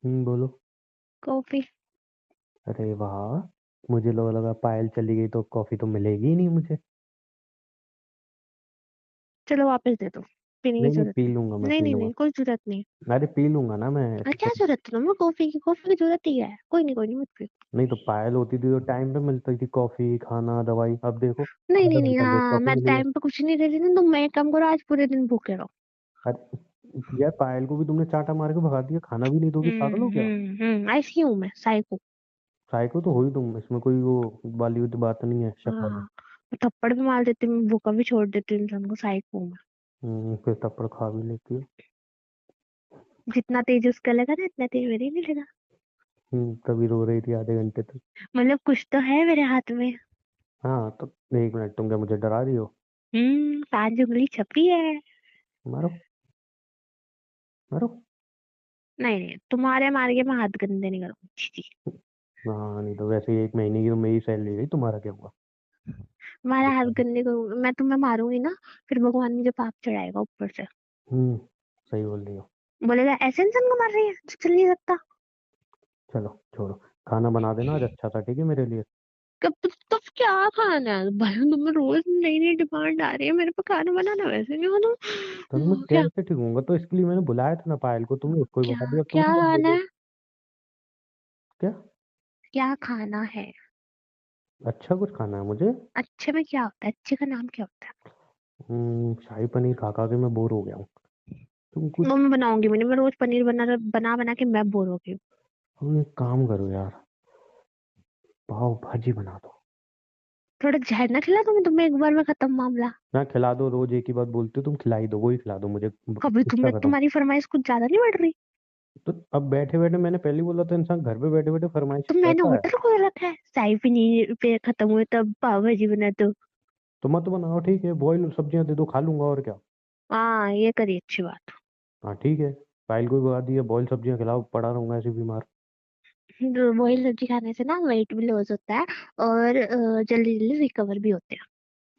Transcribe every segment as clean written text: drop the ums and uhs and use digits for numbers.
बोलो। कॉफी। अरे वाह, मुझे लगा पायल चली गई तो कॉफी तो मिलेगी ही नहीं मुझे। चलो वापस दे दो, पीने की नहीं नहीं, जरूरत पी नहीं। लूंगा, मैं नहीं पी नहीं लूंगा। नहीं, कोई जरूरत नहीं। अरे पी लूंगा ना मैं, अरे ऐसी क्या कैसी। जरूरत है तुम्हें कॉफी की? कॉफी की जरूरत ही क्या है? कोई नहीं मत पियो। नहीं तो पायल होती थी तो टाइम पे मिलती थी, कॉफी खाना दवाई। अब देखो, नहीं नहीं आधा नहीं, घंटा लेट हाँ कॉफी मैं मिली है। टाइम पे कुछ नहीं दे रही थी, तुम एक काम करो, आज पूरे दिन भूखे रहो। अरे यार, पायल को भी तुमने चांटा मार के भगा दिया, खाना भी नहीं दोगे, पागल हो क्या। ऐसी हूँ मैं, साइको। साइको तो हो ही तुम, इसमें कोई वो वाली बात नहीं है, शक वाली। हाँ, मैं थप्पड़ भी मार देती हूँ, भूखा भी छोड़ देती हूँ इंसान को, साइको हूँ मैं। फिर थप्पड़ खा भी लेती हो। जितना तेज उसका लगा ना, इतना तेज मेरे नहीं लगा। तभी रो रही थी आधे घंटे तक। मतलब कुछ तो है मेरे हाथ में। हाँ तो 1 मिनट, तुम क्या मुझे डरा रही हो। 5 उंगली छपी है। मारो, मारो। नहीं नहीं, तुम्हारे मार के मैं हाथ गंदे नहीं करूंगी। छी, छी। हाँ नहीं तो वैसे ही 1 महीने की तो मेरी सैलरी गई, तुम्हारा क्या हुआ। तुम्हारा हाथ बेकार। गंदे करूंगी मैं, तुम्हें मारूंगी ना, फिर भगवान मुझे पाप चढ़ाएगा ऊपर से। हम्म सही बोल रही हो। बोलेगा ऐसे इंसान को मार रही है जो चल नहीं सकता। चलो छोड़ो, खाना बना देना आज अच्छा सा, ठीक है मेरे लिए। कब तो क्या खाना है भाई? तुम्हें रोज नई नई डिमांड आ रही है मेरे पे, खाना बनाना वैसे नहीं हो तो मैं तुम। क्या? कैसे ठीक हूँ, तो इसके लिए मैंने बुलाया था ना पायल को, तुमने उसको ही क्या? बता दिया, अब तुम क्या ही मत खाना बोलो। है? क्या। क्या खाना है? अच्छा कुछ खाना है मुझे। अच्छे में क्या होता है? अच्छे का नाम क्या होता है? शाही पनीर खा खा के मैं बोर हो गया हूँ। तुम वो कुछ। मैं बनाऊंगी, मैंने मैं रोज पनीर बना बना बना के मैं बोर हो गई हूँ। तुम एक काम करो यार, पाव भाजी बना दो। थोड़ा जहर ना खिला दूंगी तुम्हें एक बार में, खत्म मामला। ना खिला दो, रोज एक ही बात बोलती हो तुम, खिला ही दो, वही खिला दो मुझे, कभी किस्सा तुमने, खत्म। तुम्हारी फरमाइश कुछ ज्यादा नहीं बढ़ रही? तो अब बैठे बैठे, मैंने पहले ही बोला था, इंसान घर पे बैठे बैठे फरमाइश तो मैंने करता है। होटल खोल रखा है, शाही पनीर पे खत्म हुए तब पाव भाजी बना दो। तो मत बनाओ, ठीक है, बॉयल सब्जियां दे दो, खा लूंगा और क्या। हाँ ये करी अच्छी बात। हाँ ठीक है, पायल को भी बता दिया, बॉयल सब्जियां खिलाओ, पड़ा रहूंगा ऐसे बीमार। बॉइल सब्जी खाने से ना वेट भी लॉस होता है, और जल्दी जल्दी रिकवर भी होते हैं।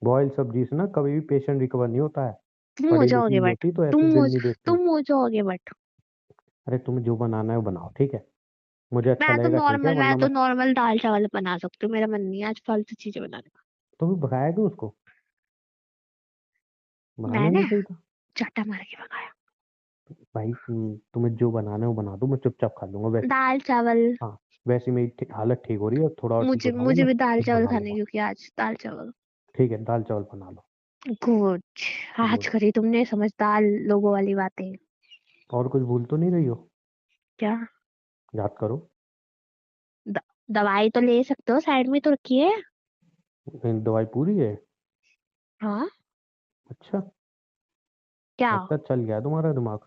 बॉयल सब्जी से ना कभी भी पेशेंट रिकवर नहीं होता है। तुम हो पड़ी लिखी जाओगे ही बट, होती तो ऐसे दिन नहीं देखते। तुम हो जाओगे बट। अरे तुम्हें जो बनाना है वो बनाओ, ठीक है। मुझे अच्छा लगेगा ठीक है, मैं वरना तो मैं। नॉर्मल दाल चावल बना सकती हूँ, मेरा मन नहीं है आज फालतू चीजें बनाने का। तुम्हें भगाया क्यों उसको, बनाना मैंने नहीं चाहिए था। चाटा मार के भगाया। भाई तुम्हें जो बनाना है वो बना दो, मैं चुपचाप खा लूंगा वैसे। दाल चावल। हाँ, वैसे मेरी हालत ठीक हो रही है, थोड़ा और ठीक हो जाऊंगा मुझे मैं, भी दाल फिर चावल बना खाने, लूंगा। क्योंकि आज दाल चावल। ठीक है, दाल चावल बना लो। गुड। आज गुड। करी तुमने समझदार लोगों वाली बातें। और कुछ भूल तो नहीं रही हो। क्या? याद करो। द, दवाई तो ले सकते हो, साइड में तो रखी है। दवाई पूरी है। हाँ। अच्छा। क्या? लगता है चल गया तुम्हारा दिमाग।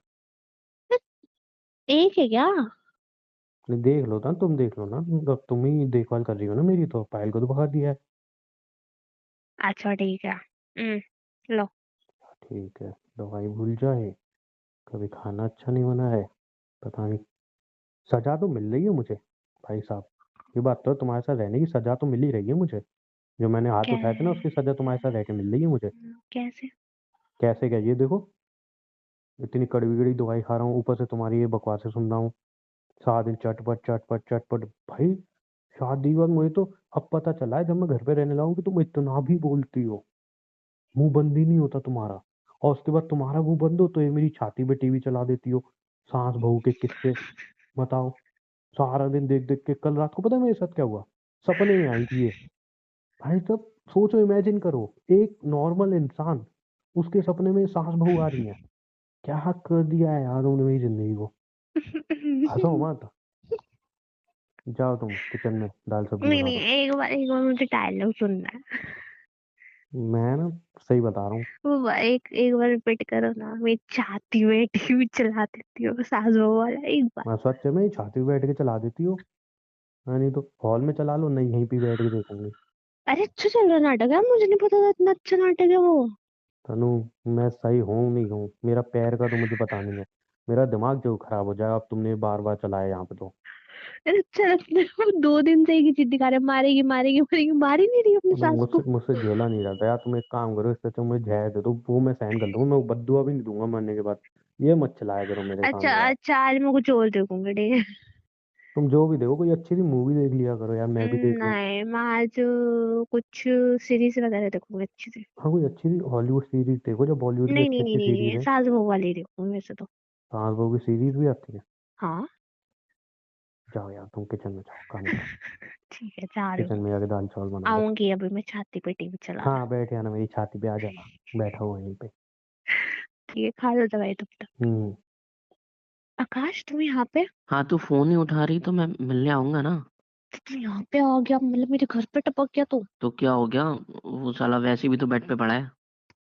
एक है क्या? नहीं, देख लो ना, तुम देख लो ना, अब तुम ही देखभाल कर रही हो ना मेरी, तो पायल को तो भगा दिया है। अच्छा ठीक है। लो। ठीक है, दवाई भूल जाए, कभी खाना अच्छा नहीं बना है, पता नहीं। सजा तो मिल रही है मुझे, भाई साहब। ये बात तो है, तुम्हारे साथ रहने की सजा तो मिल ही रही है मुझे। जो मैंने हाथ क्या? उठाए थे ना, उसकी सजा तुम्हारे साथ रह के मिल रही है मुझे। कैसे? कैसे क्या, ये देखो, इतनी कड़वी कड़ी दवाई खा रहा हूँ, ऊपर से तुम्हारी ये बकवासें सुन रहा हूँ। 7 दिन चटपट चटपट चटपट। भाई, शादी के बाद मुझे तो अब पता चला है, जब मैं घर पे रहने लगा हूँ, कि तुम इतना भी बोलती हो, मुंह बंद ही नहीं होता तुम्हारा। और उसके बाद तुम्हारा मुंह बंद हो तो ये मेरी छाती पे टीवी चला देती हो, सास बहू के किस्से। बताओ, सारा दिन देख देख के, कल रात को पता है मेरे साथ क्या हुआ, सपने में आई थी ये। भाई साहब, सोचो, इमेजिन करो, एक नॉर्मल इंसान, उसके सपने में सास बहू आ रही है। क्या कर दिया है यार तुमने मेरी जिंदगी को। हंसो मत। जाओ तुम किचन में दाल सब्जी नहीं बना नहीं, दो। एक बार मुझे डायलॉग सुनना है। मैं ना सही बता रहा हूँ। एक बार रिपीट करो ना, मैं छाती में टीवी चला देती हूँ, सास बहू वाला एक बार। मैं सच में छाती पे बैठ के चला देती हो। हाँ, नहीं तो हॉल में चला लो, नहीं यहीं पे बैठ के देखूंगी। अरे अच्छा चल रहा नाटक है, मुझे नहीं पता था इतना अच्छा नाटक है वो। तनु, मैं सही हूँ नहीं हूँ, मेरा पैर का तो मुझे पता नहीं है। मेरा दिमाग जो खराब हो जाए, अब तुमने बार बार चलाया यहाँ पे तो। अरे अच्छा लगता है, वो 2 दिन से एक ही जिद दिखा रहे, मारेगी मारेगी मारेगी, मार ही नहीं रही अपनी तो सास मुझसे को। मुझसे झेला नहीं जाता यार, तुम एक काम करो, इससे अच्छा मुझे जहर दे दो, वो मैं सहन कर लूंगा, मैं वो बद्दुआ भी नहीं दूंगा मरने के बाद। ये मत चलाया करो मेरे अच्छा सामने यार। अच्छा, आज मैं कुछ और देखूंगी, ठीक है। तुम जो भी देखो कोई अच्छी सी मूवी देख लिया करो यार, मैं भी देख लूँ। नहीं, मैं आज कुछ सीरीज वगैरह देखूंगी अच्छी से। हाँ कोई अच्छी सी हॉलीवुड सीरीज देखो, जो बॉलीवुड की नहीं नहीं अच्छी नहीं अच्छी नहीं सीरीज नहीं, है। सास बहू वाली देखूंगी वैसे तो। सास बहू की सीरीज भी आती है। हाँ। जाओ यार तुम किचन में जाओ, काम करो। ठीक है, जा रही किचन हूँ। में जाके दाल चावल बना लो। आऊंगी अभी मैं छाती पे टीवी चलाना। हाँ बैठ जाना मेरी छाती पे, आ जाना। बैठा हुआ यहीं पे। ठीक है, खा लो दवाई तब तक। हम्म। आकाश, तुम यहाँ पे? हाँ, तू फोन नहीं उठा रही तो मैं मिलने आऊंगा ना। तुम यहाँ पे आ गया मतलब मेरे घर पे टपक गया तू? तो क्या हो गया? वो साला वैसे भी तो बेड पे पड़ा है।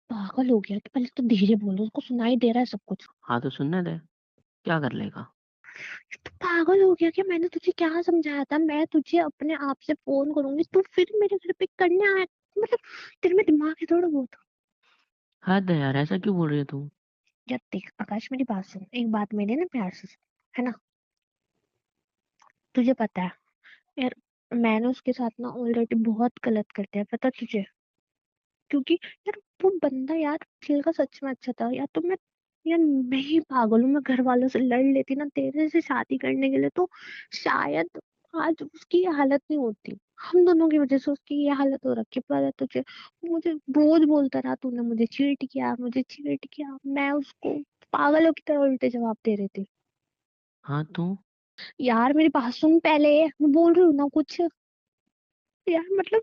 पागल हो गया? तो पहले तो धीरे बोलो, उसको सुनाई दे रहा है सब कुछ। हाँ तो सुनने दे, क्या कर लेगा। तू पागल हो गया क्या? मैंने तुझे क्या समझाया था? मैं तुझे अपने आप से फोन करूंगी, तू फिर मेरे घर पे करने आया? मतलब तेरे में दिमाग है थोड़ा बहुत? हद है यार, ऐसा क्यों बोल रही है तू। यार देख आकाश, मेरी बात सुन, एक बात मेरे ना प्यार से सुन, है ना? तुझे पता है यार, मैंने उसके साथ ना ऑलरेडी बहुत गलत कर दिया, पता तुझे? क्योंकि यार वो बंदा यार दिल का सच में अच्छा था यार। तो मैं, यार मैं ही पागल हूँ, मैं घर वालों से लड़ लेती ना तेरे से शादी करने के लिए, तो शायद आज उसकी ये हालत नहीं होती। हम दोनों की वजह से उसकी ये हालत हो रखी है, पता है तुझे? मुझे रोज बोलता रहा, तूने मुझे चीट किया, मुझे चीट किया। मैं उसको पागलों की तरह उल्टे जवाब दे रही थी। हाँ तो यार मेरी बात सुन पहले, मैं बोल रही हूँ ना कुछ। यार मतलब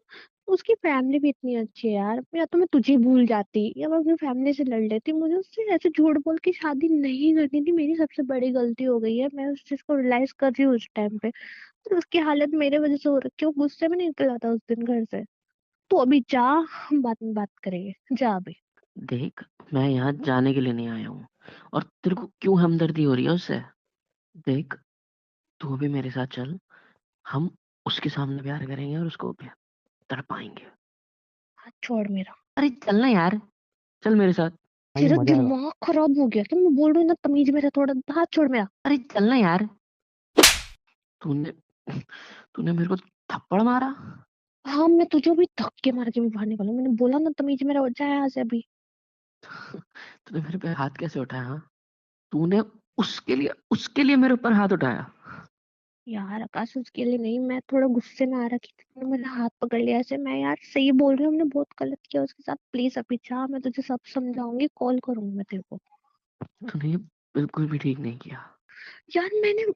उसकी फैमिली भी इतनी अच्छी है यार, या तो मैं तुझे भूल जाती या मैं अपनी फैमिली से लड़ लेती। मुझे उससे ऐसे झूठ बोल के शादी नहीं करनी थी, मेरी सबसे बड़ी गलती हो गई है। मैं उस चीज को रियलाइज कर रही हूँ उस टाइम पे। तो उसकी हालत मेरे वजह से हो रखी है, वो गुस्से में निकला था उस दिन घर से। तो अभी जा, हम बाद में बात करेंगे, जा अभी। देख, मैं यहाँ जाने के लिए नहीं आया हूँ। और तेरे को क्यों हमदर्दी हो रही है उससे? देख, तू भी मेरे साथ चल। हम उसके सामने प्यार करेंगे और उसको भी तड़पाएंगे। हाथ छोड़ मेरा। अरे चल ना यार, चल मेरे साथ। आएंगे, तेरा मजा आएगा। दिमाग खराब हो गया क्या? मैं बोल रही हूँ ना, तमीज मेरा थोड़ा। हाथ छोड़ मेरा। अरे चल ना यार। तूने तूने मेरे को थप्पड़ मारा। हाँ, मैं तुझे भी धक्के मार के भी बाहर निकालू। मैंने बोला ना, तमीज मेरा हो जाए यहाँ से अभी। तूने मेरे पे हाथ कैसे उठाया? हाँ? तूने उसके लिए मेरे ऊपर हाथ उठाया। यार आकाश, उसके लिए नहीं, मैं थोड़ा गुस्से में आ रखी थी, तूने मेरा हाथ पकड़ लिया ऐसे। मैं यार सही बोल रही हूँ, हमने बहुत गलत किया उसके साथ। प्लीज अभी जा, मैं तुझे सब समझाऊंगी, कॉल करूंगी मैं तेरे को। तूने ये बिल्कुल भी ठीक नहीं किया। यार मैंने,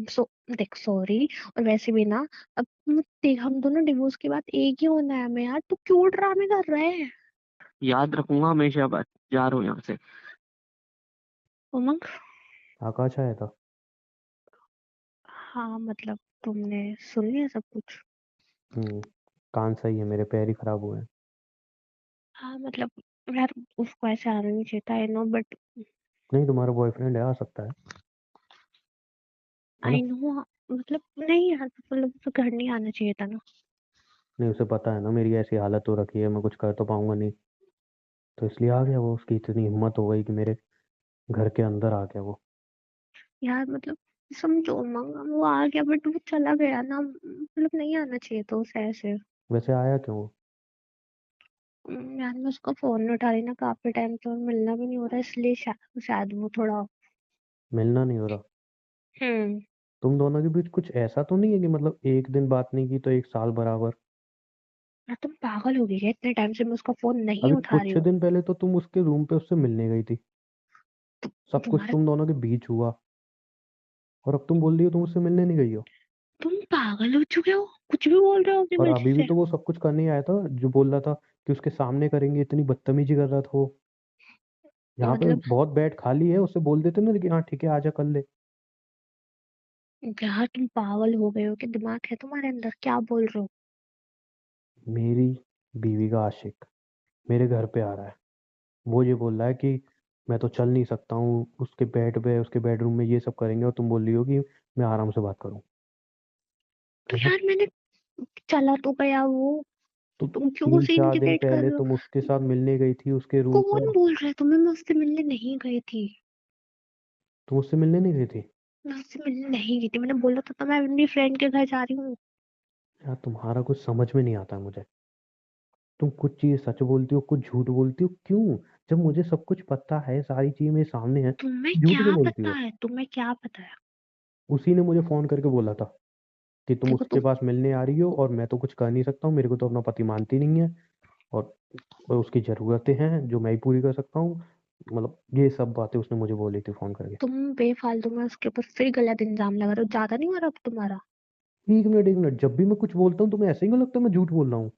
सो देख सॉरी। और वैसे भी ना, अब देख हम दोनों डिवोर्स के बाद एक ही होना है हमें यार। तू क्यों ड्रामे कर रहे हैं? याद रखूंगा हमेशा बात। जा रहा हूँ यहाँ से। उमंग। आकाश आया था। हाँ मतलब, तुमने सुन लिया सब कुछ? हम्म। कान सही है, मेरे पैर ही खराब हुए हैं। हाँ मतलब, यार उसको ऐसे आना नहीं चाहिए था, आई नो, बट नहीं, तुम्हारा बॉयफ्रेंड है, आ सकता है ना? I know. मतलब नहीं यार, मतलब तो घर नहीं आना चाहिए था ना। नहीं, उसे पता है ना मेरी ऐसी हालत हो रखी है, मैं कुछ कर तो पाऊंगा नहीं। तो इसलिए आ गया वो, उसकी इतनी हिम्मत हो गई कि मेरे घर के अंदर आ गया वो। यार मतलब, समझो मंगा, वो आ गया बट वो चला गया ना, मतलब नहीं आना चाहिए था उसे ऐसे। वैसे आया क्यों वो? यार मैं उसका फोन नहीं उठा रही ना काफी टाइम से, और मिलना भी नहीं हो रहा, इसलिए शायद वो थोड़ा। मिलना नहीं हो रहा? हम्म। तुम दोनों के बीच कुछ ऐसा तो नहीं है कि मतलब एक दिन बात नहीं की तो एक साल बराबर? यार तुम पागल हो गई क्या? इतने टाइम से मैं उसका फोन नहीं अभी उठा रही कुछ हूँ। दिन पहले तो तुम उसके रूम पे उससे मिलने गई थी। सब कुछ तुम्हारा, तुम दोनों के बीच हुआ, और अब तुम बोल रही हो तुम उससे मिलने नहीं गई हो। तुम पागल हो चुके हो, कुछ भी बोल रहे हो अभी और मेरे अभी भी से। तो वो सब कुछ करने ही आया था जो बोल रहा था कि उसके सामने करेंगे, इतनी बदतमीजी कर रहा था वो। यहाँ पे मतलब, बहुत बेड खाली है, उससे बोल देते ना कि हाँ ठीक है आजा कर ले। यार तुम पागल हो गए हो कि? दिमाग है तुम्हारे अंदर? क्या बोल रहे हो? मेरी बीवी का आशिक मेरे घर पे आ रहा है, वो ये बोल रहा है कि मैं तो चल नहीं सकता हूँ, उसके बेड पे उसके बेडरूम में ये सब करेंगे, और तुम बोल रही हो कि मैं आराम से बात करूँ। तो मतलब यार मैंने, चला तो गया वो, तो तुम क्यों तीन उसे चार दिन इंडिकेट कर पहले रहे हो? तुम उसके साथ मिलने गई थी उसके रूम पे। कौन बोल रहा है तुम्हें? मैं उससे मिलने नहीं गई थी। तुम उससे मिलने नहीं गई थी? मैं उससे मिलने नहीं गई थी, मैंने बोला तो मैं अपनी फ्रेंड के घर जा रही हूँ। यार तुम्हारा कुछ समझ में नहीं आता है मुझे। तुम कुछ चीज़ सच बोलती हो, कुछ झूठ बोलती हो, क्यों? जब मुझे सब कुछ पता है, सारी चीज़ मेरे सामने है, तुम्हें झूठ क्यों क्या बोलती पता हो? है? तुम्हें क्या पता है? उसी ने मुझे फ़ोन करके बोला था कि तुम देखो उसके तुम पास मिलने आ रही हो और मैं तो कुछ कर नहीं सकता हूँ, मेरे को तो अपना पति मानती नहीं है और उसकी ज़रूरतें हैं जो मैं ही पूरी कर सकता हूँ। मतलब ये सब बातें उसने मुझे बोली थी फ़ोन करके। तुम बेफालतू में उसके ऊपर फिर गलत इल्जाम लगा रहे हो। ज्यादा नहीं हो रहा अब तुम्हारा? 1 मिनट, जब भी मैं कुछ बोलता हूँ तुम्हें ऐसे ही क्यों लगता है मैं झूठ बोल रहा हूँ?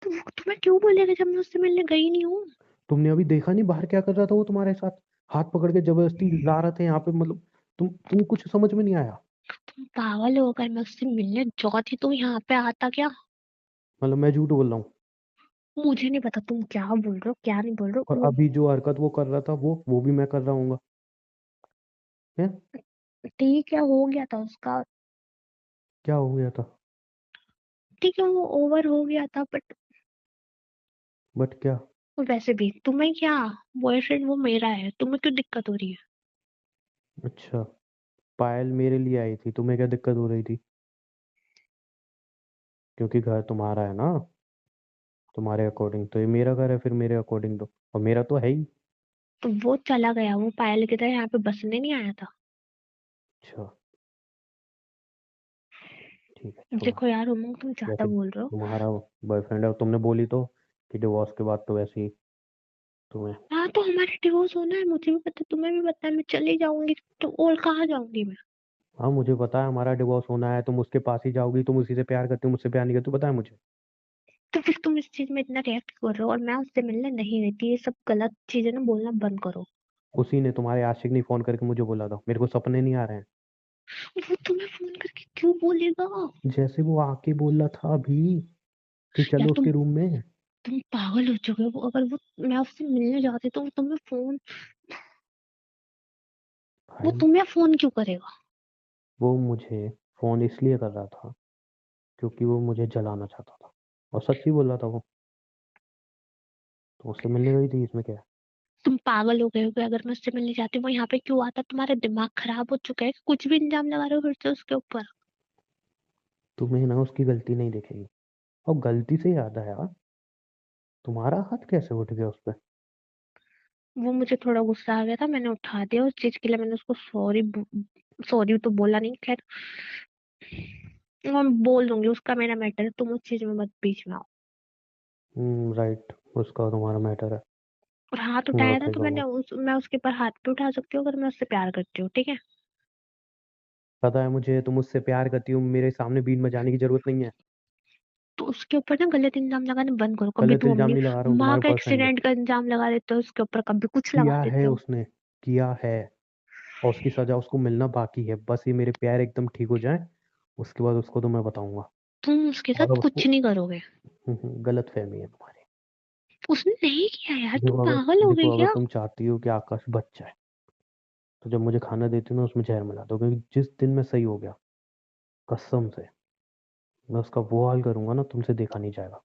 तो वो तुम्हें क्यों बोलेगा जब मैं उससे मिलने गई नहीं हूँ? तुमने अभी देखा नहीं बाहर क्या कर रहा था वो तुम्हारे साथ? हाथ पकड़ के ज़बरदस्ती ला रहे थे यहाँ पे, मतलब तुम कुछ समझ में नहीं आया? तुम पागल हो? अगर मैं उससे मिलने जाती तो यहाँ पे आता क्या? मतलब मैं झूठ बोल रहा हूँ? मुझे नहीं पता तुम क्या बोल रहे हो क्या नहीं बोल रहे और हो। अभी जो हरकत वो कर रहा था वो भी मैं कर रहा हूँगा, हैं? ठीक है, हो गया था उसका। क्या हो गया था? ठीक है, वो ओवर हो गया था, बट बट क्या? वैसे भी तुम्हें क्या, बॉयफ्रेंड वो मेरा है, तुम्हें क्यों दिक्कत हो रही है? अच्छा, पायल मेरे लिए आई थी, तुम्हें क्या दिक्कत हो रही थी? क्योंकि घर तुम्हारा है ना, तुम्हारे अकॉर्डिंग तो ये मेरा घर है, फिर मेरे अकॉर्डिंग तो, और मेरा तो है ही। तो वो चला गया, वो पायल की तरह यहाँ पे बसने नहीं आया था। अच्छा, ठीक है, छोड़ो। देखो यार उमंग, तुम ज्यादा वैसे बोल रहे हो। तुम्हारा बॉयफ्रेंड है, तुमने बोली तो कि डिवोर्स के बाद तो वैसे ही तुम्हें। हाँ तो हमारे डिवोर्स होना है, मुझे भी पता है, तुम्हें भी पता है, मैं चली जाऊंगी तो और कहाँ जाऊंगी मैं? हाँ मुझे पता है हमारा डिवोर्स होना है, तुम उसके पास ही जाओगी, तुम उसी से प्यार करती हो, मुझसे प्यार नहीं करती, पता है मुझे। तो फिर तुम इस चीज में इतना रिएक्ट कर रहे हो, और मैं उससे मिलने नहीं गई थी। ये सब गलत चीजें ना बोलना बंद करो। उसी ने, तुम्हारे आशिक ने फोन करके मुझे बोला था, मेरे को सपने नहीं आ रहे हैं। वो तुम्हें फोन करके क्यों बोलेगा? जैसे वो आके बोल रहा था अभी कि यार चलो उसके रूम में। तुम पागल हो चुके हो। अगर वो, मैं उससे मिलने जाती तो वो तुम्हें फोन, वो भाई तुम्हें फोन क्यों करेगा? वो मुझे फोन इसलिए कर रहा था क्योंकि वो मुझे जलाना चाहता था, और सच ही बोल रहा था वो। तो उससे मिलने गई थी, इसमें क्या है? तुम पागल हो गए हो क्या? अगर मैं उससे मिलने जाती हूँ, वो यहाँ पे क्यों आता? तुम्हारा दिमाग खराब हो चुका है कि कुछ भी इल्जाम लगा रहे हो फिर से उसके ऊपर? तुम्हें ना उसकी गलती नहीं दिखेगी। और गलती से याद आया, तुम्हारा हाथ कैसे उठ गया उस पर? वो मुझे थोड़ा गुस्सा आ गया था, मैंने उठा दिया। उस चीज के लिए मैंने उसको सॉरी, सॉरी तो बोला नहीं, खैर मैं बोल दूंगी, उसका मेरा मैटर है, तुम उस चीज में मत बीच में आओ। राइट, उसका तुम्हारा मैटर है। और हाथ वो उठाया था तो रखेगा वो। मैं उसके ऊपर हाथ भी उठा सकती हूँ अगर मैं उससे प्यार करती हूँ, ठीक है? पता है मुझे तुम मुझसे प्यार करती हो, मेरे सामने बीच में जाने की जरूरत नहीं है। तो उसके ऊपर ना गलत इल्जाम लगाना बंद करो। कभी गलत तुम इल्जाम अपनी नहीं लगा रहा हूँ, माँ तुम्हारे का बॉयफ्रेंड है। एक्सीडेंट का इल्जाम लगा देते हो उसके ऊपर, कभी कुछ लगा किया देते है हो। उसने, किया है। और उसकी सजा उसको मिलना बाकी है, बस ये मेरे पैर एकदम ठीक हो जाए, उसके बाद उसको तो मैं बताऊंगा। तुम उसके और साथ अब कुछ उसको, नहीं करोगे। गलत फहमी है तुम्हारी। उसने नहीं किया यार, तुम देखो अगर पागल हो गए देखो अगर क्या? तुम चाहती हो कि आकाश बच जाए, तो जब मुझे खाना देती हो ना उसमें जहर मिला दो, क्योंकि जिस दिन मैं सही हो गया, कसम से, मैं उसका वो हाल करूंगा ना, तुमसे देखा नहीं जाएगा।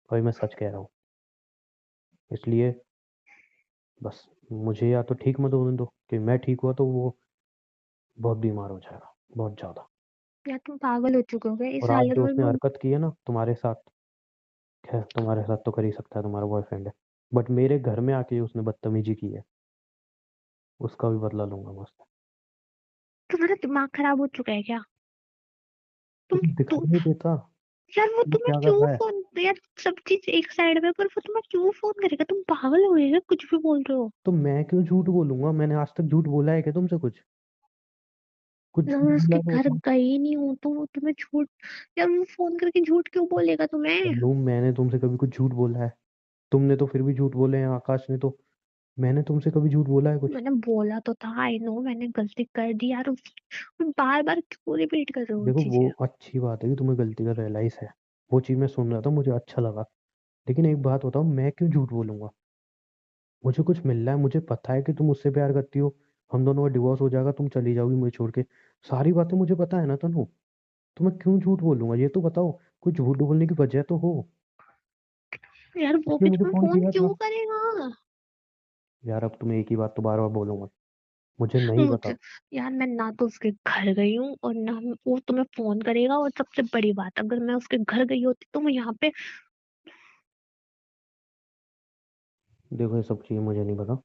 भाई मैं सच कह रहा हूँ। इसलिए बस मुझे या तो ठीक मत होने दो, कि मैं ठीक हुआ तो वो बहुत बीमार हो जाएगा, बहुत ज्यादा। यार तुम पागल हो चुके हो क्या इस और आज हालत जो में? उसने मैं हरकत की है ना तुम्हारे साथ, खैर तुम्हारे साथ तो कर ही सकता है, तुम्हारा बॉयफ्रेंड है, बट मेरे घर में आके उसने बदतमीजी की है, उसका भी बदला लूंगा मैं उससे। तुम्हारा दिमाग खराब हो चुका है क्या? तुम तुम तुम दिखाई नहीं देता यार वो वो तुम्हें क्या कर क्यों रहा है? फोन, यार सब चीज एक साइड में, पर वो तुम्हें क्यों फोन करेगा? तुम पागल हो गए क्या? कुछ भी बोल रहे हो। तो मैं क्यों झूठ बोलूंगा? मैंने आज तक झूठ बोला है क्या तुमसे? कुछ कुछ जब झूठ मैं बोला उसके है तो घर बताओ। गई नहीं हूँ तो वो तुम्हें झूठ, यार वो फोन करके झूठ क्यों बोलेगा तुम्हें? लूम, मैंने तुमसे कभी कुछ झूठ बोला है? तुमने तो फिर भी झूठ बोले हैं, आकाश ने तो। मैंने तुमसे कभी झूठ बोला है कुछ? मैंने बोला तो था, आई नो मैंने गलती कर दी यार। बार बार क्यों रिपीट कर रहे हो वो देखो वो चीजें? अच्छी बात है कि तुम्हें गलती का रियलाइज है, वो चीज मैं सुन रहा था, मुझे अच्छा लगा। लेकिन एक बात बताओ, मैं क्यों झूठ बोलूंगा? मुझे कुछ मिल रहा है, मुझे पता है कि तुम मुझसे प्यार करती हो, हम दोनों का डिवोर्स हो जाएगा, तुम चली जाओगी मुझे छोड़ के, सारी बातें मुझे पता है ना तनु। तो मैं क्यों झूठ बोलूंगा, ये तो बताओ। कोई झूठ बोलने की वजह तो हो। यार वो इसने भी मुझे तुम्हें फोन फोन किया था। क्यों करेगा? यार अब तुम्हें एक ही बात तो बार बार बोलूंगा, मुझे नहीं पता। मुझे, यार मैं ना तो उसके घर गई हूँ और ना वो तुम्हें फोन करेगा। और सबसे बड़ी बात, अगर मैं उसके घर गई होती तो मैं यहाँ पे देखो ये सब चीज़ें मुझे नहीं पता,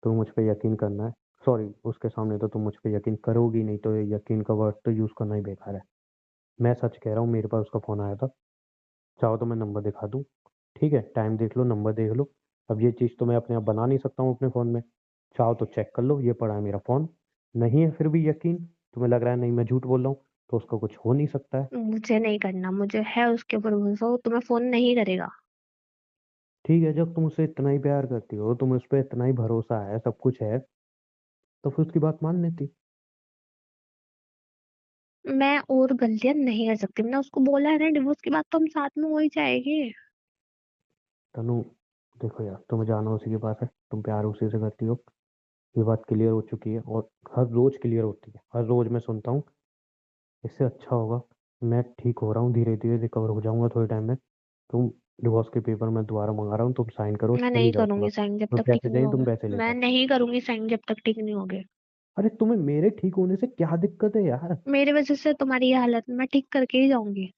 तो मुझ पे यकीन करना है। सॉरी, उसके सामने तो तुम मुझ पे यकीन करोगी नहीं, तो ये यकीन का वर्ड तो यूज़ करना ही बेकार है। मैं सच कह रहा हूँ, मेरे पास उसका फ़ोन आया था। चाहो तो मैं नंबर दिखा दूँ, ठीक है? टाइम देख लो, नंबर देख लो। अब ये चीज़ तो मैं अपने आप बना नहीं सकता हूँ अपने फ़ोन में। चाहो तो चेक कर लो, ये पड़ा है मेरा फ़ोन। नहीं है फिर भी यकीन, तुम्हें लग रहा है नहीं मैं झूठ बोल रहा हूँ, तो उसका कुछ हो नहीं सकता है। मुझे नहीं करना, मुझे है उसके ऊपर भरोसा, वो तुम्हें फोन नहीं करेगा। ठीक है, जब तुम उससे इतना ही प्यार करती हो, तुम्हें उस पे इतना ही भरोसा है, सब कुछ है, तो फिर उसकी बात मान लेती। मैं और गलतियां नहीं कर सकती, मैंने उसको बोला है ना, डिवोर्स की बात तो हम साथ में हो ही जाएगी। तनु, देखो यार, तुम्हें जाना उसी के पास है, तुम प्यार उसी से करती हो, ये बात क्लियर हो चुकी है और हर रोज़ क्लियर होती है। हर रोज़ मैं सुनता हूँ, इससे अच्छा होगा मैं ठीक हो रहा हूँ, धीरे-धीरे रिकवर हो जाऊँगा थोड़े टाइम में। तुम डिवोर्स के पेपर मैं दोबारा मँगा रहा हूँ, तुम साइन करो, मैं चली नहीं जाओ तुरंत। करूंगी साइन जब तुम्हें तक ठीक पैसे नहीं चाहिए, तुम होगे। पैसे ले मैं जाओ। नहीं करूंगी साइन जब तक ठीक नहीं होगे। अरे तुम्हें मेरे ठीक होने से क्या दिक्कत है यार? मेरे वजह से तुम्हारी ये हालत, मैं ठीक करके ही जाऊंगी।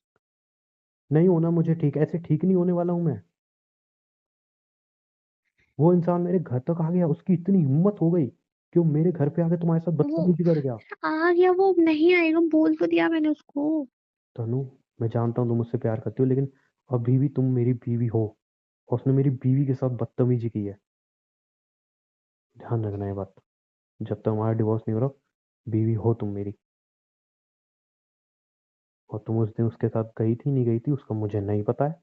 नहीं होना मुझे ठीक, ऐसे ठीक नहीं होने वाला हूँ मैं। वो इंसान मेरे घर तक आ गया, उसकी इतनी हिम्मत हो गई कि वो मेरे घर पे आके तुम्हारे साथ वो बदतमीज़ी कर गया। आ गया, वो नहीं आएगा, बोल तो दिया मैंने उसको। तनु, मैं जानता हूँ तुम मुझसे प्यार करती हो, लेकिन अभी भी तुम मेरी बीवी हो और उसने मेरी बीवी के साथ बदतमीज़ी की है। ध्यान रखना ये बात। जब तक हमारा डिवोर्स नहीं हो रहा, बीवी हो तुम मेरी। और तुम उस दिन उसके साथ गई थी, नहीं गई थी, उसका मुझे नहीं पता है,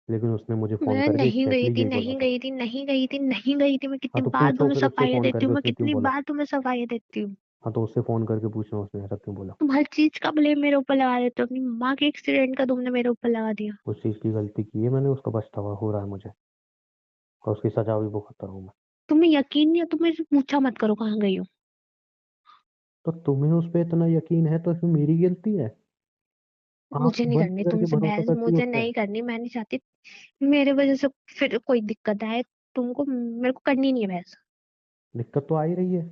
लेकिन उसने मुझे फ़ोन मैं करके नहीं गई एग्ज़ैक्टली थी, यही बोला नहीं था। गई थी, नहीं गई थी, नहीं गई थी। मैं हाँ, कितनी तो बार पूछो तुम्हें फिर उससे सफाई फ़ोन देती करके हूँ, मैं उसने क्यों कितनी बोला। बार तुम्हें सफाई देती हूँ। हाँ, तो उससे फ़ोन करके पूछना उसने ऐसा क्यों बोला। तुम हर चीज का ब्लेम मेरे ऊपर लगा देते हो, अपनी माँ के एक्सीडेंट का तुमने मेरे ऊपर लगा दिया। उस चीज़ की गलती की है मैंने, उसका पछतावा हो रहा है मुझे और उसकी सज़ा भी भुगत रहा हूँ मैं। तुम्हें यकीन नहीं है, तुम मुझसे पूछा मत करो कहाँ गई हो। तो तुम्हें उस पे इतना यकीन है तो इसमें मेरी गलती है? आँख मुझे नहीं बंद करनी करके तुमसे भरोसा बहस, करती हो मुझे उस पे? नहीं करनी, मैं नहीं चाहती मेरे वजह से फिर कोई दिक्कत आए तुमको। मेरे को करनी नहीं है बहस। दिक्कत तो आ ही रही है।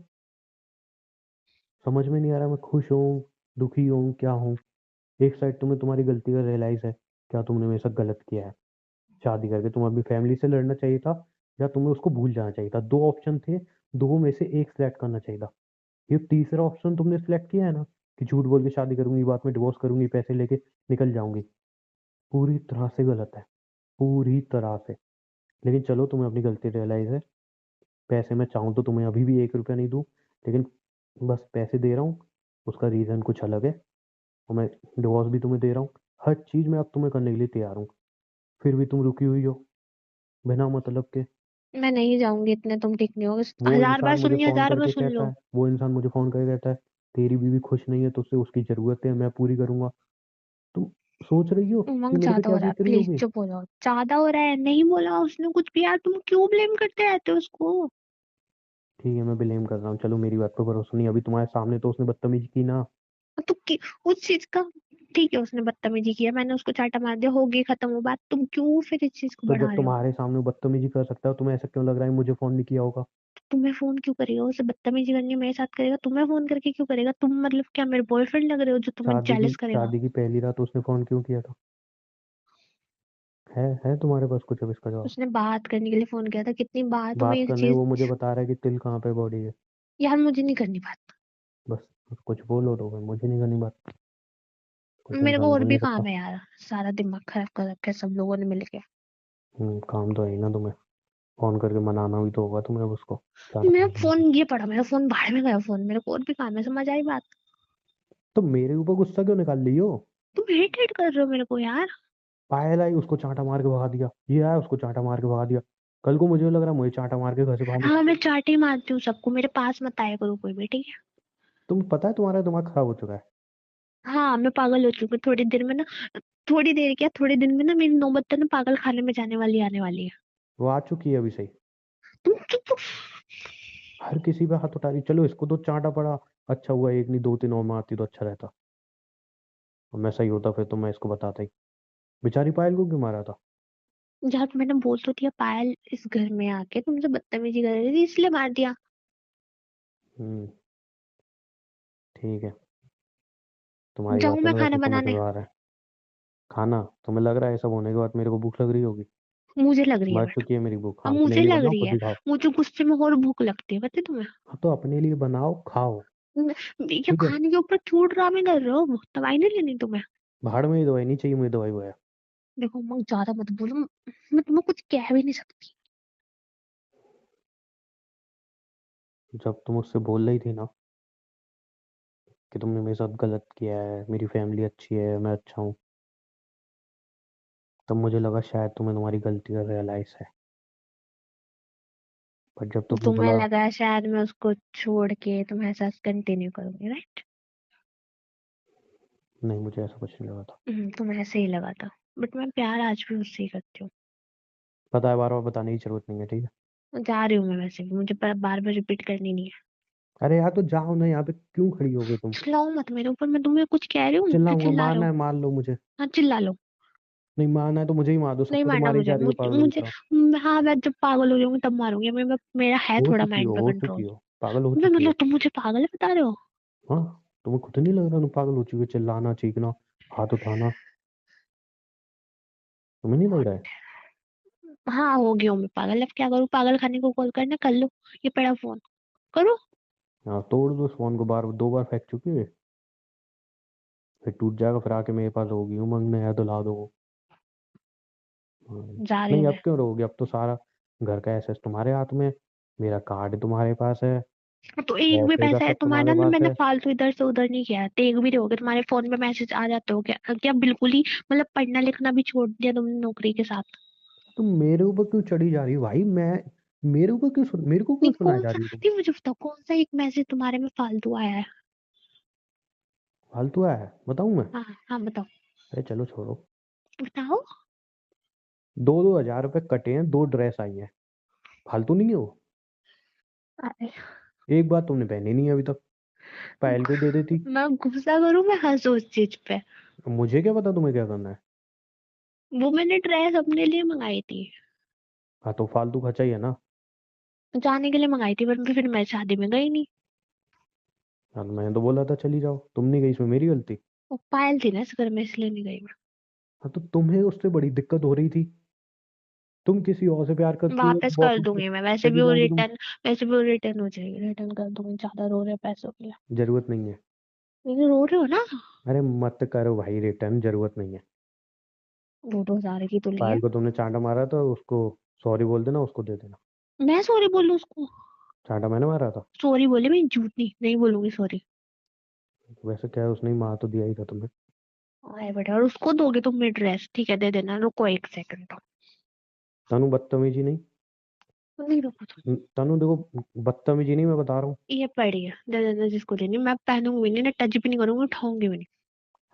समझ में नहीं आ रहा मैं खुश हूँ, दुखी हूँ, क्या हूँ? एक साइड तुम्हें तुम्हारी गलती का रियलाइज़ है, क्या तुमने मेरे साथ गलत किया है। शादी करके तुम्हें अपनी फैमिली से लड़ना चाहिए था या तुम्हें उसको भूल जाना चाहिए था। 2 ऑप्शन थे, 2 में से एक सिलेक्ट करना चाहिए था। ये तीसरा ऑप्शन तुमने सिलेक्ट किया है ना, कि झूठ बोल के शादी करूँगी, बाद में डिवोर्स करूँगी, पैसे लेके निकल जाऊँगी। पूरी तरह से गलत है, पूरी तरह से। लेकिन चलो तुम्हें अपनी गलती रियलाइज़ है। पैसे मैं चाहूँ तो तुम्हें अभी भी 1 रुपया नहीं दूँ, लेकिन बस पैसे दे रहा हूँ, उसका रीज़न कुछ अलग है और मैं डिवोर्स भी तुम्हें दे रहा हूँ। हर चीज़ मैं अब तुम्हें करने के लिए तैयार हूँ, फिर भी तुम रुकी हुई हो, बिना मतलब के। मैं नहीं जाऊंगी, इतने तुम ठीक नहीं होगे। वो हजार बार इंसान मुझे सुन ली, फ़ोन हजार बार करके सुन कहता लो। है, वो इंसान मुझे फ़ोन करके कहता है, तेरी बीवी खुश नहीं है तो उसे उसकी ज़रूरत है, मैं पूरी करूँगा। तुम सोच रही हो कि उमंग मेरे पे ज्यादा क्या हो रहा है, बीत रही प्लीज होगी? चुप हो जाओ। ज्यादा हो रहा है, नहीं बोला उसने कुछ भी यार, तुम क्यों ब्लेम करते रहते हो उसको। ठीक है, मैं ब्लेम कर रहा हूँ, चलो मेरी बात पे भरोसा नहीं, अभी तुम्हारे सामने तो उसने बदतमीज़ी की ना। तो उस चीज का, ठीक है उसने बदतमीजी किया, मैंने उसको चाटा मार दिया, हो गई खत्म वो बात, तुम क्यों फिर इस चीज को तो बढ़ा जब रहे हो। तुम्हारे सामने वो बदतमीज़ी कर सकता है, तुम्हें ऐसा क्यों लग रहा है मुझे फ़ोन नहीं किया होगा? तुम्हें फोन क्यों करेगा, उसे बदतमीजी करनी है मेरे साथ करेगा, तुम्हें फोन करके क्यों करेगा। तुम मतलब क्या मेरे बॉयफ्रेंड लग रहे हो जो तुम्हें जेलस करेगा। शादी की पहली रात उसने फ़ोन क्यों किया था? है तुम्हारे पास कुछ अब इसका जवाब? उसने बात करने के लिए फोन किया था, कितनी बार तुम्हें बात ये करने चीज। वो मुझे बता रहा है कि तिल कहाँ पे बॉडी है। यार मुझे नहीं करनी बात। बस कुछ बोलो तो फिर मुझे नहीं करनी बात। कुछ मेरे इंसान को और बोल भी नहीं काम सकता। है यार, सारा दिमाग खराब कर रखा है सब लोगों ने मिलके। काम तो है ही ना तुम्हें। फ़ोन करके मनाना भी तो होगा तुम्हें अब उसको। मेरा जाना। फोन ये पड़ा, मेरा फोन भाड़ में गया फोन, मेरे को और भी काम है, समझ आई बात। तो मेरे ऊपर गुस्सा क्यों निकाल रही हो? तुम हेट हेट कर रहे हो मेरे को यार। पायल आई, उसको चांटा मार के भगा दिया, ये आया उसको चांटा मार के भगा दिया। कल को मुझे लग रहा है मुझे चांटा मार के घर से बाहर हाँ, निकाल मैं देगी। चाटे मारती हूँ सबको, मेरे पास मत आया करो कोई भी, ठीक है। तुम्हें पता है तुम्हारा दिमाग खराब हो चुका है। हाँ, मैं पागल हो चुकी हूँ थोड़ी देर में ना। थोड़ी देर क्या, थोड़ी दिन में ना मेरी नौबत तो ना पागल खाने में जाने वाली आने वाली है। वो आ चुकी है अभी सही। तुम हर किसी पे हाथ उठा रही, चलो इसको तो चांटा पड़ा, अच्छा हुआ एक नहीं 2-3 और मारती तो अच्छा रहता। और मैं सही होता फिर तो मैं इसको बताता ही। बेचारी पायल को क्यों मारा था? यार मैंने बोल तो दिया, पायल इस घर में आके तुमसे बदतमीजी कर रही थी इसलिए मार दिया। हम्म, ठीक है। तुम्हारी जाऊं बातें मैं ना खाना वैसे समझ बनाने। में आ रहा है। खाना तुम्हें लग रहा है ये सब होने के बाद मेरे को भूख लग रही होगी? मुझे लग रही है मर बट चुकी है मेरी भूख। अब हाँ, अपने मुझे लिए लग बनाओ, रही खुद है। ही खाओ। मुझे गुस्से में और भूख लगती है, पता है तुम्हें? हाँ, तो अपने लिए बनाओ, खाओ। ये ठीक है। खाने के ऊपर क्यों ड्रामे कर रहे हो? दवाई नहीं लेनी तुम्हें? भाड़ में ही दवाई नहीं चाहिए मुझे, दवाई वो है। देखो मैं ज्यादा मत बोलो, मैं तुम्हें कुछ कह भी नहीं सकती। जब तुम उससे बोल रही थी ना कि तुमने मेरे साथ गलत किया है, मेरी फैमिली अच्छी है, मैं अच्छा हूँ, तब मुझे लगा शायद तुम्हें तुम्हारी गलती का रियलाइज है। पर जब तुमने तुम्हें बोला, लगा शायद मैं उसको छोड़ के तुम्हारे साथ कंटिन्यू करूंगी, राइट? नहीं, मुझे ऐसा कुछ नहीं लगा था। तुम्हें ऐसे ही लगा था, बट मैं प्यार आज भी उससे ही करती हूँ। पता है, बार बार बताने की जरूरत नहीं है, ठीक है। जा रही हूँ मैं, वैसे भी मुझे बार बार रिपीट करनी नहीं है। अरे यार, तो जाओ ना, यहाँ पे क्यों खड़ी हो गई तुम? चिल्लाओ मत मेरे ऊपर, मैं तुम्हें कुछ कह रही हूँ या चिल्लाऊंगा, चिल्ला रहे मारना हो? है मार लो मुझे। हाँ चिल्ला लो। नहीं मारना है तो मुझे ही मार दो, नहीं सबको तो मारना मारी जा मुझे, रही हो मुझे पागलों की मुझे तरह। हाँ मैं जब पागल हो जाऊंगी तब मारूंगी मैं, मेरा है हो थोड़ा चुकी माइंड हो, पे हो चुकी कंट्रोल। हो, पागल हो मैं चुकी मतलब हो। तुम मुझे पागल बता रहे हो? हाँ, तुम्हें खुद नहीं लग रहा तुम पागल हो चुकी हो? चिल्लाना, चीखना, हाथ उठाना, तुम्हें नहीं लग रहा है? हाँ हो गई हूँ मैं पागल, अब क्या करूँ? पागल खाने को कॉल करना, कर लो। ये पड़ा फोन, करो। हाँ, तोड़ दो उस फोन को, बार दो बार फेंक चुकी है, फिर टूट जाएगा, फिर आके मेरे पास होगी उमंग में है तो ला दो। हाँ। जा रही नहीं, हूँ अब मैं। क्यों रहोगे? अब तो सारा घर का एसेस तुम्हारे हाथ में, मेरा कार्ड तुम्हारे पास है, तो एक भी पैसे का पैसा है सब तुम्हारा तुम्हारे ना, पास मैंने है। फालतू इधर से उधर नहीं किया। देख भी रहोगे तुम्हारे फोन में मैसेज आ जाते हो क्या? क्या बिल्कुल ही मतलब पढ़ना लिखना भी छोड़ दिया तुमने नौकरी के साथ? तुम मेरे ऊपर क्यों चढ़ी जा रही हो भाई? मैं मेरे को क्यों नहीं सुनाई कौन जा सा, रही हो तुम? नहीं मुझे बताओ कौन सा एक मैसेज तुम्हारे में फालतू आया है? फालतू है, बताऊं मैं? हाँ हाँ बताओ। अरे चलो छोड़ो। बताओ। 2-2 हजार रुपए कटे हैं, 2 ड्रेस आई हैं, फालतू नहीं है वो? अरे एक बार तुमने पहनी नहीं है अभी तक, पायल को ही दे देती। मैं गुस्सा करूं, मैं हंसू उस चीज पे? मुझे क्या पता तुम्हें क्या करना है? वो मैंने ड्रेस अपने लिए मंगाई थी, हाँ, तो फालतू खर्चा ही है ना। जाने के लिए मंगाई थी, पर फिर मैं शादी में गई नहीं। हाँ, तो मैंने तो बोला था चली जाओ, तुम नहीं गई, इसमें मेरी गलती? वो पायल थी ना इस घर में, इसलिए नहीं गई मैं। हाँ, तो तुम्हें उससे बड़ी दिक्कत हो रही थी, तुम किसी और से प्यार करती हो, वापस कर बॉयफ्रेंड से दूंगी मैं, वैसे भी चली वो जाओगी तुम। रिटर्न, वैसे भी वो रिटर्न हो जाएगी, रिटर्न कर दूंगी, ज्यादा रो रहे हो पैसों के लिए। जरूरत नहीं है। लेकिन रो रहे हो ना? अरे मत करो भाई रिटर्न, जरूरत नहीं है। 2-2 हजार की तो ली है। पायल को तुमने चांटा मारा था, उसको सॉरी बोल देना, उसको दे देना। मैं सॉरी बोलूं उसको? चांटा मैंने मारा था। सॉरी बोले, मैं झूठ नहीं बोलूंगी सॉरी। वैसे क्या है, उसने ही मार तो दिया ही था तुम्हें। आए बेटा, और उसको दोगे तुम मेरी ड्रेस? ठीक है दे देना, रुको एक सेकंड तो। तनु बदतमीजी नहीं। नहीं रुको तो। तनु देखो, बदतमीजी नहीं, मैं बता रहा हूँ। ये पड़ी है, दे देना जिसको देनी, मैं पहनूंगी भी नहीं, टच भी नहीं करूंगी, उठाऊंगी भी नहीं।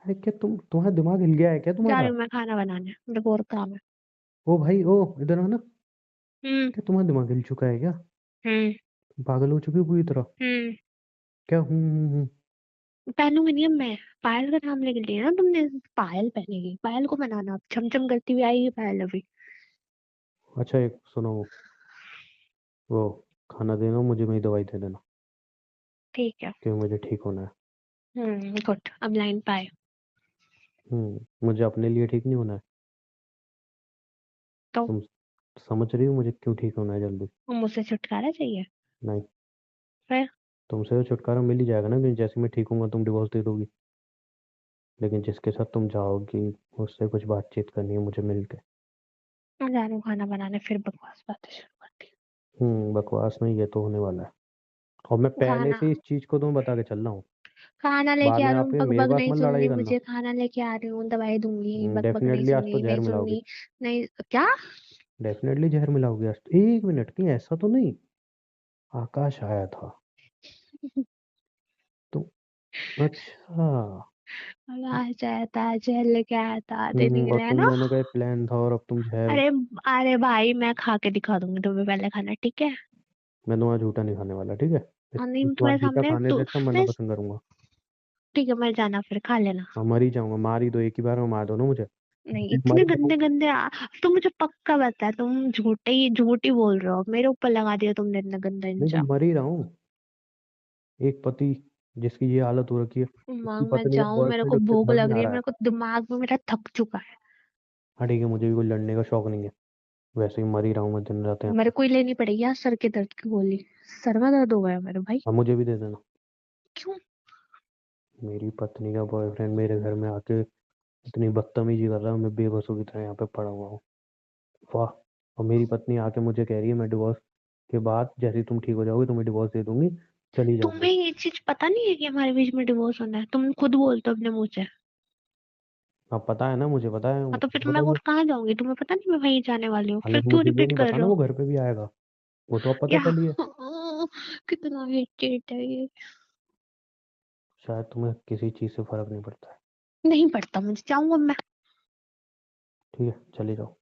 अरे क्या तुम्हारा दिमाग हिल गया है क्या जा रही तुम्हारा? हूँ मैं खाना बनाने, मेरे को और काम है। ओ भाई, ओ इधर आना। हम्म। क्या तुम्हारा दिमाग हिल चुका है क्या? हम्म। तुम पागल हो चुकी हो पूरी तरह? हम्म। क्या पहनूंगी नहीं अब मैं। पायल का नाम लेके लिया ना तुमने, पायल पहनेगी, पायल को बनाना, अब छमछम करती हुई आएगी पायल अभी। अच्छा, एक सुनो, वो खाना देना मुझे, मेरी दवाई दे देना, ठीक है। क्योंकि मुझे ठीक होना है। गुड, अब लाइन पाए। मुझे अपने लिए ठीक नहीं होना है। तो तुम समझ रही हो मुझे क्यों ठीक होना है जल्दी? मुझसे छुटकारा चाहिए? नहीं, फिर? तुमसे तो छुटकारा मिल ही जाएगा ना, क्योंकि जैसे मैं ठीक होऊंगा तुम डिवोर्स दे दोगी। लेकिन जिसके साथ तुम जाओगी, उससे कुछ बातचीत करनी है मुझे मिलके। मैं जा रही हूँ खाना बनाने, फिर बकवास बातें शुरू करती बकवास नहीं, ये तो होने वाला है। और मैं हूँ। पहले खाना, से इस चीज को तुम्हें बता के चल रहा हूँ। खाना लेके बाद आ में रही हूँ, आप बक मेरे बक पास नहीं मत लड़ाई सुननी करना। मुझे, खाना लेके आ रही हूँ, दवाई दूंगी, बक बक नहीं डेफिनेटली आज तो सुननी, जहर नहीं मिलाओगी। सुननी। नहीं। क्या? डेफिनेटली जहर मिलाओगी आज तो। 1 मिनट, कहीं ऐसा तो नहीं आकाश आया था तो? अच्छा। आ जाया था, जहर लेके आया था देने के और लिए, है तुम ना? दोनों का एक प्लान था, और अब तुम जहर। अरे, अरे भाई मैं खा के दिखा दूंगी तुम्हें, पहले खाना, ठीक है? मैं तुम्हारा झूठा नहीं खाने वाला, ठीक है। और नहीं तुम्हारा तुम्हारे झूठा सामने खाने तू, से अच्छा मरना मैं, पसंद करूंगा। ठीक है मर जाना, फिर खा लेना। हाँ, मर ही जाऊंगा, मार ही दो एक ही बार में, मार दो ना मुझे। नहीं मर इतने ही जाऊं। गंदे गंदे तो मुझे पक्का पता है तुम झूठ ही बोल रहे हो, मेरे ऊपर लगा दिया तुमने इतना गंदा नहीं तो इल्जाम। मर ही रहा हूँ। एक पति जिसकी ये हालत हो रखी है, उसकी मांग मैं पत्नी का जाऊं, मेरे बॉयफ्रेंड को उससे भूख घर लग में रही आ है, रहा है। मेरे को दिमाग में मेरा थक चुका है। हाँ ठीक है, मुझे भी कोई लड़ने का शौक नहीं है। वैसे ही मर ही रहा हूँ मैं दिन रात यहाँ मेरे पे। को ही लेनी पड़ेगी यार सर के दर्द की गोली। सर में दर्द हो गया मेरे भाई। अब मुझे भी दे देना। क्यों? मेरी पत्नी का बॉयफ्रेंड मेरे घर में आके इतनी बदतमीजी कर रहा है, मैं बेबसों की तरह यहाँ पे पड़ा हुआ हूँ। वाह। और मेरी पत्नी आके मुझे कह रही है मैं डिवोर्स के बाद जैसे ही तुम ठीक हो जाओगे तुम्हें डिवोर्स दे दूंगी, चली तुम्हें जाओगी। ये चीज पता नहीं है कि हमारे बीच में डिवोर्स होना है? तुम खुद बोलते हो अपने मुंह से। अब पता है ना, मुझे पता है, हाँ तो फिर मैं वो बताइए। कहाँ जाऊंगी? तुम्हें पता नहीं मैं वहीं जाने वाली हूँ, फिर हालांकि क्यों मुझे ये रिपीट नहीं कर पता रहे ना हो? वो घर पे भी आएगा, वो तो अब पता यार चली है। कितना इरिटेट है ये। शायद तुम्हें किसी चीज से फर्क नहीं पड़ता है। नहीं पड़ता मुझे, जाऊंगा मैं। ठीक है, चले जाओ।